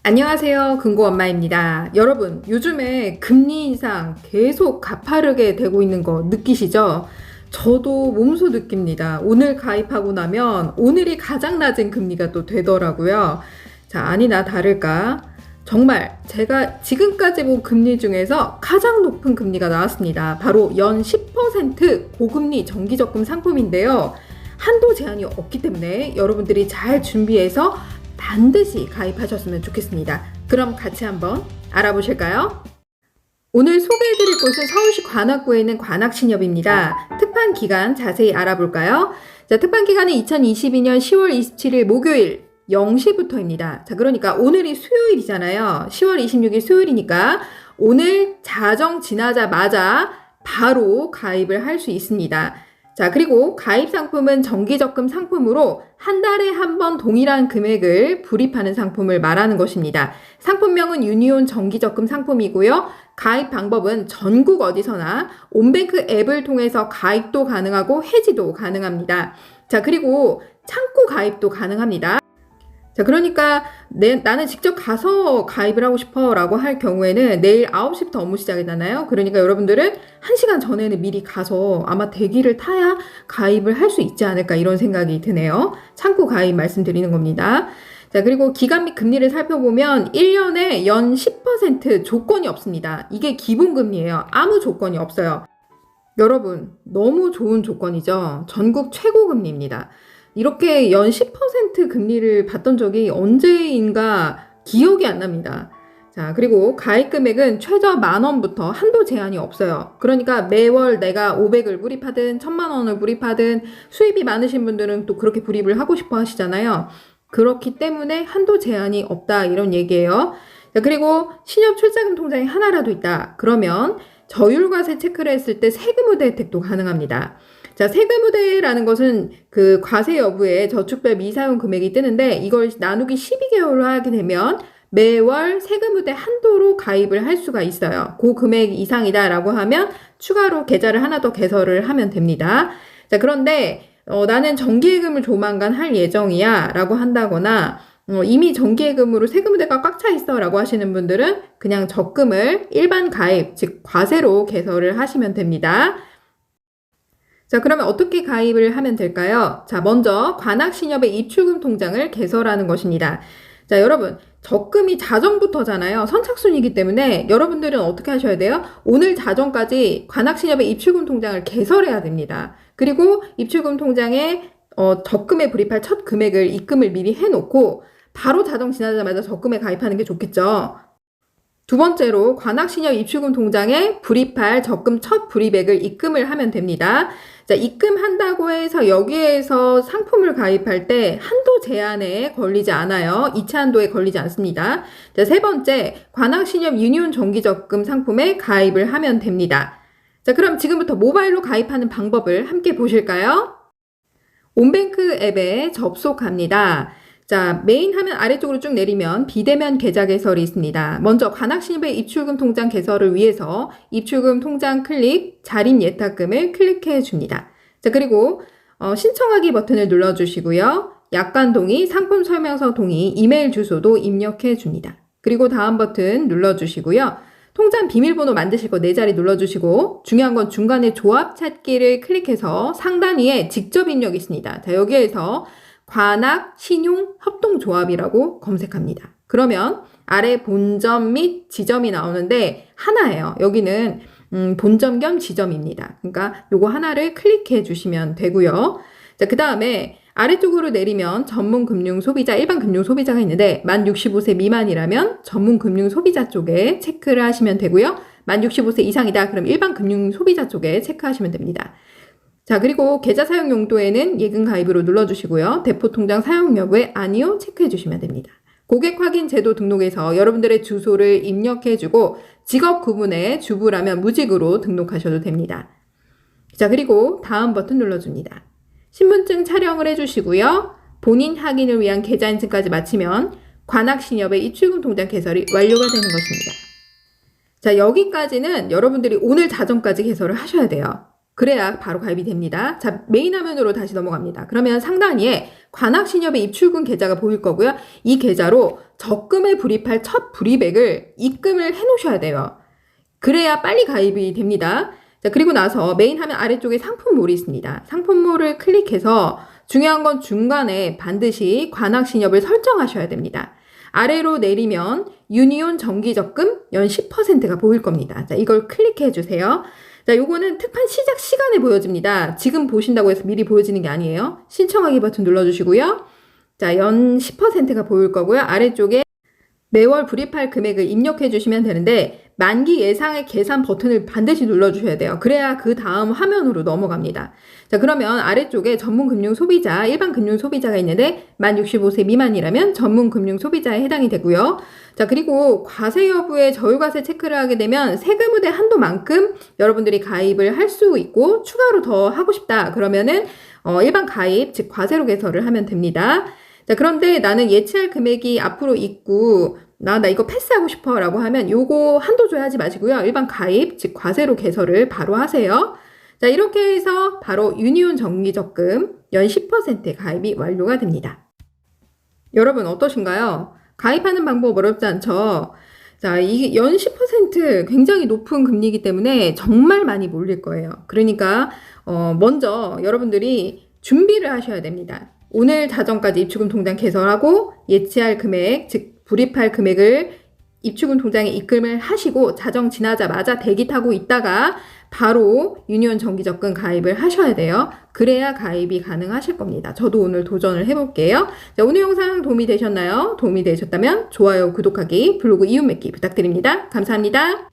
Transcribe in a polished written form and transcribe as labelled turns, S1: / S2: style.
S1: 안녕하세요. 금고엄마입니다. 여러분, 요즘에 금리 인상 계속 가파르게 되고 있는 거 느끼시죠? 저도 몸소 느낍니다. 오늘 가입하고 나면 오늘이 가장 낮은 금리가 또 되더라고요. 자, 아니나 다를까. 정말 제가 지금까지 본 금리 중에서 가장 높은 금리가 나왔습니다. 바로 연 10% 고금리 정기적금 상품인데요. 한도 제한이 없기 때문에 여러분들이 잘 준비해서 반드시 가입하셨으면 좋겠습니다. 그럼 같이 한번 알아보실까요? 오늘 소개해드릴 곳은 서울시 관악구에 있는 관악신협입니다. 특판 기간 자세히 알아볼까요? 자, 특판 기간은 2022년 10월 27일 목요일 0시부터입니다. 자, 그러니까 오늘이 수요일이잖아요. 10월 26일 수요일이니까 오늘 자정 지나자마자 바로 가입을 할 수 있습니다. 자, 그리고 가입 상품은 정기적금 상품으로 한 달에 한 번 동일한 금액을 불입하는 상품을 말하는 것입니다. 상품명은 유니온 정기적금 상품이고요. 가입 방법은 전국 어디서나 온뱅크 앱을 통해서 가입도 가능하고 해지도 가능합니다. 자, 그리고 창구 가입도 가능합니다. 자, 그러니까 나는 직접 가서 가입을 하고 싶어 라고 할 경우에는 내일 9시부터 업무 시작이잖아요. 그러니까 여러분들은 1시간 전에는 미리 가서 아마 대기를 타야 가입을 할 수 있지 않을까 이런 생각이 드네요. 창구 가입 말씀드리는 겁니다. 자, 그리고 기간 및 금리를 살펴보면 1년에 연 10% 조건이 없습니다. 이게 기본금리예요. 아무 조건이 없어요. 여러분, 너무 좋은 조건이죠. 전국 최고 금리입니다. 이렇게 연 10% 금리를 받던 적이 언제인가 기억이 안 납니다. 자, 그리고 가입 금액은 최저 10,000원부터 한도 제한이 없어요. 그러니까 매월 내가 500을 불입하든 1,000,000원을 불입하든 수입이 많으신 분들은 또 그렇게 불입을 하고 싶어 하시잖아요. 그렇기 때문에 한도 제한이 없다 이런 얘기예요. 자, 그리고 신협 출자금 통장이 하나라도 있다. 그러면 저율과세 체크를 했을 때 세금 우대 혜택도 가능합니다. 자, 세금 우대라는 것은 그 과세 여부에 저축별 미사용 금액이 뜨는데 이걸 나누기 12개월로 하게 되면 매월 세금 우대 한도로 가입을 할 수가 있어요. 그 금액 이상이다라고 하면 추가로 계좌를 하나 더 개설을 하면 됩니다. 자, 그런데 나는 정기예금을 조만간 할 예정이야 라고 한다거나 이미 정기예금으로 세금 우대가 꽉 차 있어 라고 하시는 분들은 그냥 적금을 일반 가입, 즉 과세로 개설을 하시면 됩니다. 자, 그러면 어떻게 가입을 하면 될까요? 자, 먼저 관악신협의 입출금 통장을 개설하는 것입니다. 자, 여러분, 적금이 자정부터잖아요. 선착순이기 때문에 여러분들은 어떻게 하셔야 돼요? 오늘 자정까지 관악신협의 입출금 통장을 개설해야 됩니다. 그리고 입출금 통장에 적금에 불입할 첫 금액을 입금을 미리 해놓고 바로 자정 지나자마자 적금에 가입하는 게 좋겠죠. 두 번째로 관악신협 입출금 통장에 불입할 적금 첫 불입액을 입금을 하면 됩니다. 자, 입금한다고 해서 여기에서 상품을 가입할 때 한도 제한에 걸리지 않아요. 이체 한도에 걸리지 않습니다. 자, 세 번째, 관악신협 유니온 정기적금 상품에 가입을 하면 됩니다. 자, 그럼 지금부터 모바일로 가입하는 방법을 함께 보실까요? 온뱅크 앱에 접속합니다. 자, 메인 화면 아래쪽으로 쭉 내리면 비대면 계좌 개설이 있습니다. 먼저 관악신협의 입출금 통장 개설을 위해서 입출금 통장 클릭, 자립 예탁금을 클릭해 줍니다. 자, 그리고 신청하기 버튼을 눌러주시고요. 약관 동의, 상품 설명서 동의, 이메일 주소도 입력해 줍니다. 그리고 다음 버튼 눌러주시고요. 통장 비밀번호 만드실 거 4자리 눌러주시고 중요한 건 중간에 조합 찾기를 클릭해서 상단 위에 직접 입력이 있습니다. 자, 여기에서 관악 신용 협동조합이라고 검색합니다. 그러면 아래 본점 및 지점이 나오는데 하나예요. 여기는 본점 겸 지점입니다. 그러니까 요거 하나를 클릭해 주시면 되고요. 자, 그 다음에 아래쪽으로 내리면 전문 금융 소비자, 일반 금융 소비자가 있는데 만 65세 미만이라면 전문 금융 소비자 쪽에 체크를 하시면 되고요. 만 65세 이상이다. 그럼 일반 금융 소비자 쪽에 체크하시면 됩니다. 자, 그리고 계좌 사용 용도에는 예금 가입으로 눌러주시고요. 대포통장 사용 여부에 아니요 체크해 주시면 됩니다. 고객 확인 제도 등록에서 여러분들의 주소를 입력해주고 직업 구분에 주부라면 무직으로 등록하셔도 됩니다. 자, 그리고 다음 버튼 눌러줍니다. 신분증 촬영을 해주시고요. 본인 확인을 위한 계좌 인증까지 마치면 관악신협의 입출금 통장 개설이 완료가 되는 것입니다. 자, 여기까지는 여러분들이 오늘 자정까지 개설을 하셔야 돼요. 그래야 바로 가입이 됩니다. 자, 메인 화면으로 다시 넘어갑니다. 그러면 상단위에 관악신협의 입출금 계좌가 보일 거고요. 이 계좌로 적금에 불입할 첫 불입액을 입금을 해 놓으셔야 돼요. 그래야 빨리 가입이 됩니다. 자, 그리고 나서 메인 화면 아래쪽에 상품몰이 있습니다. 상품몰을 클릭해서 중요한 건 중간에 반드시 관악신협을 설정하셔야 됩니다. 아래로 내리면 유니온 정기적금 연 10%가 보일 겁니다. 자, 이걸 클릭해 주세요. 자, 요거는 특판 시작 시간에 보여집니다. 지금 보신다고 해서 미리 보여지는 게 아니에요. 신청하기 버튼 눌러주시고요. 자, 연 10%가 보일 거고요. 아래쪽에 매월 불입할 금액을 입력해 주시면 되는데 만기 예상의 계산 버튼을 반드시 눌러주셔야 돼요. 그래야 그 다음 화면으로 넘어갑니다. 자, 그러면 아래쪽에 전문금융소비자, 일반금융소비자가 있는데 만 65세 미만이라면 전문금융소비자에 해당이 되고요. 자, 그리고 과세 여부에 저율과세 체크를 하게 되면 세금 의대 한도만큼 여러분들이 가입을 할 수 있고 추가로 더 하고 싶다 그러면은 일반 가입, 즉 과세로 개설을 하면 됩니다. 자, 그런데 나는 예치할 금액이 앞으로 있고 나 이거 패스하고 싶어 라고 하면 요거 한도 조회하지 마시고요. 일반 가입, 즉 과세로 개설을 바로 하세요. 자, 이렇게 해서 바로 유니온 정기적금 연 10% 가입이 완료가 됩니다. 여러분 어떠신가요? 가입하는 방법 어렵지 않죠? 자, 이게 연 10% 굉장히 높은 금리이기 때문에 정말 많이 몰릴 거예요. 그러니까 먼저 여러분들이 준비를 하셔야 됩니다. 오늘 자정까지 입출금 통장 개설하고 예치할 금액, 즉 불입할 금액을 입출금 통장에 입금을 하시고 자정 지나자마자 대기 타고 있다가 바로 유니온 정기적금 가입을 하셔야 돼요. 그래야 가입이 가능하실 겁니다. 저도 오늘 도전을 해볼게요. 자, 오늘 영상 도움이 되셨나요? 도움이 되셨다면 좋아요, 구독하기, 블로그 이웃 맺기 부탁드립니다. 감사합니다.